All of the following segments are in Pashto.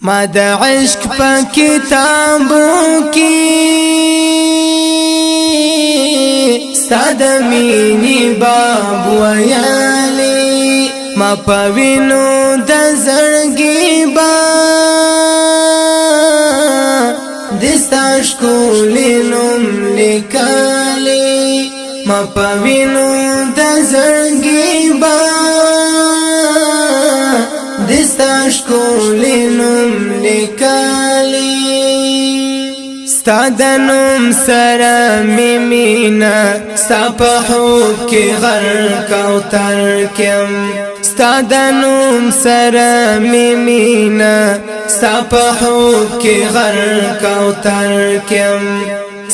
ما د عشق په کتابو کې ستاد مینی باب ویالی ما پوینو د زړګي با دستا شکولینم لیکالی ما پوینو د زړګي با دستا شکولینم لیکالی ستادنم سره میمینا ستا په حب کې غرق او ترکم ستادنم سره میمینا ستا په حب کې غرق او ترکم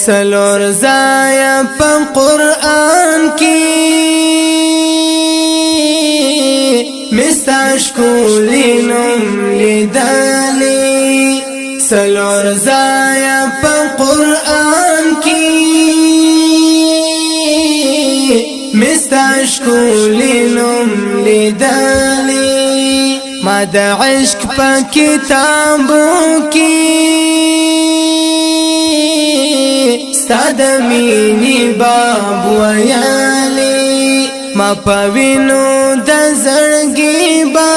سلور زایا په قرآن کې مستاش کولینم لیدالی سلور زایا په قرآن کې مستاش کولینم لیدالی ما د عشق په کتابو کې ستاد مینی باب ویالی ما پوینو د زړګي با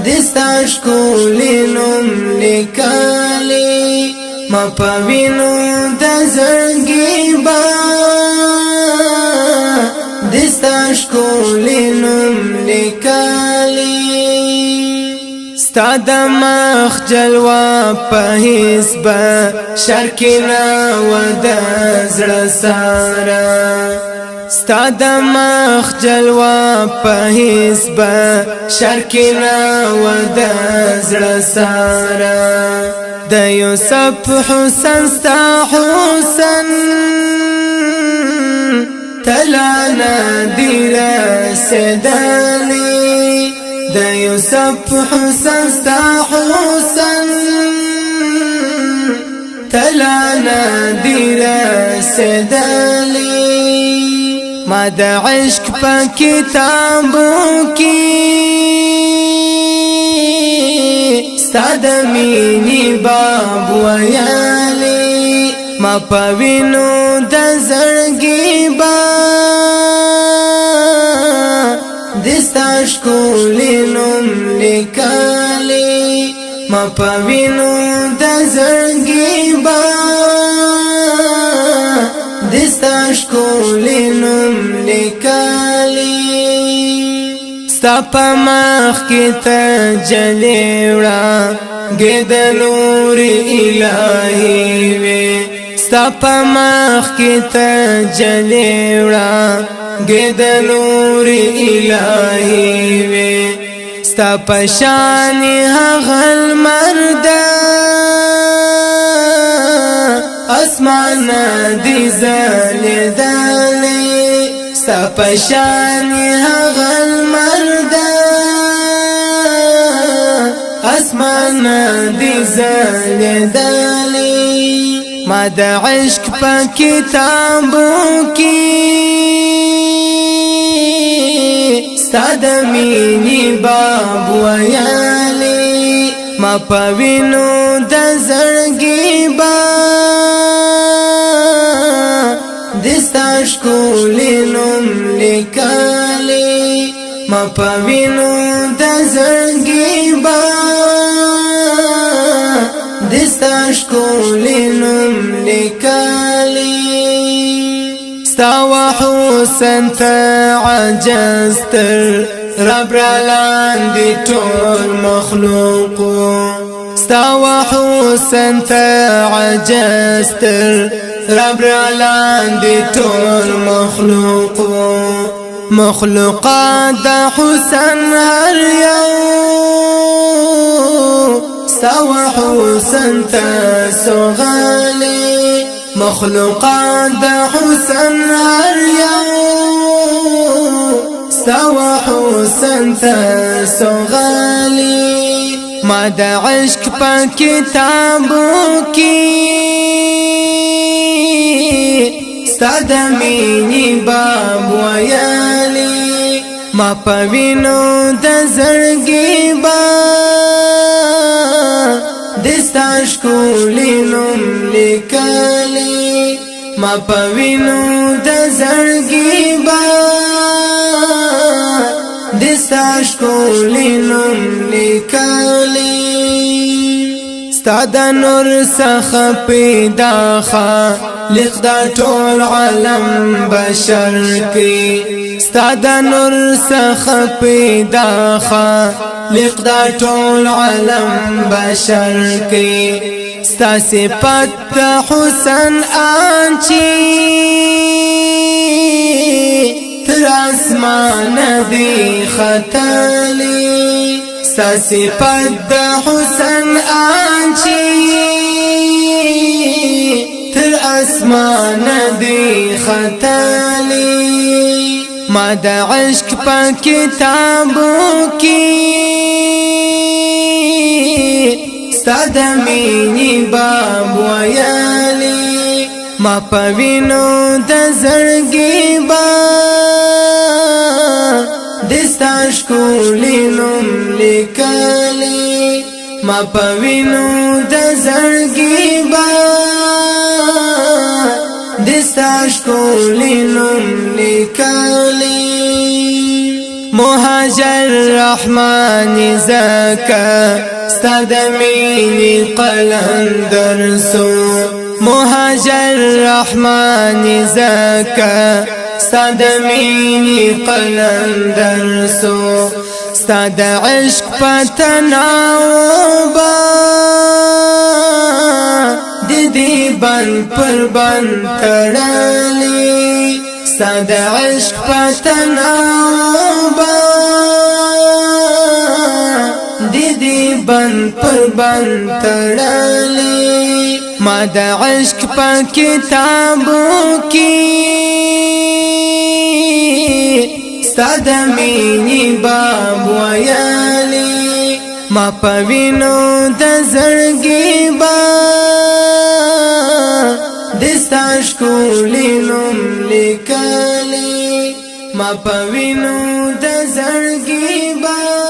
دستا شکولینم لیکالی ما پوینو د زړګي با دستا شکولینم لیکالی ستا د مخ جلوه په حسب شرکنا و د زړه سارا ستا د مخ جلوه په حسب شرکنا و د زړه سارا د یوسف حسن ستا حسن تلانا دی رسیدلی د یوسف حسن ستا حسن تلانا دی رسیدلی ما د عشق په کتابو کې ستاد مینی باب ویالی ما پوینو د زړګي با دستا شکولینم لیکالی ما پوینو د زړګي با دستا شکولینم لیکالی ستا په مخ کې تجلی وړه ګد نور الهی وي ستا په مخ کې تجلی وړه ګد نور الهی وي ستا په شان هغه مرد اسمان دی زلیدلی ستا په شان هغه مرد اسمان دی زلیدلی ما د عشق په کتابو کې ستاد مینی باب ویالی ما پوینو د زړګي با دستا شکولینم لیکالی ما پوینو د زړګي با دستا شکولینم لیکالی ستا و حسن ته عجز تر رب را لاندې ټول مخلوقو ستا و حسن ته عجز تر رب را لاندې ټول مخلوقو مخلوقات د حسن هر یو ستا و حسن ته سوغالی مخلوقات د حسن هر یو ستا و حسن ته سوغالی ما د عشق په کتابو کې ستا د مینی باب ویالی ما پوینو د زړګي دستا شکولی نم لکلی ما پوینو د زړګي با دستا شکولی نم لکلی ستا د نور څخه پیدا خالق دا ټول عالم بشر کی ستا د نور څخه پیدا خالق دا ټول عالم بشر کی ستا صفات حسن آنچی تر اسمان دی خطلی ستا صفات حسن آنچی تر اسمان دی خطلی ما د عشق په کتابو کې ستا د مینې باب ویلی ما په وینو د زړګي با دستا ښکلي نوم لیکلی ما په وینو د زړګي با دستا ښکلي نوم لیکلی مهاجر رحمان زکا ستا د مینې قلندر سو مهاجر رحمان زکا ستا د مینې قلندر سو ستا د عشق په تناو با ددې بند پر بند تړلی ستا د عشق په تناو با ددې بند پر بند تړلی ما د عشق په کتابو کې ستا د مینې باب ویلی ما په وینو د زړګي با دستا ښکلي نوم لیکلی ما په وینو د زړګي با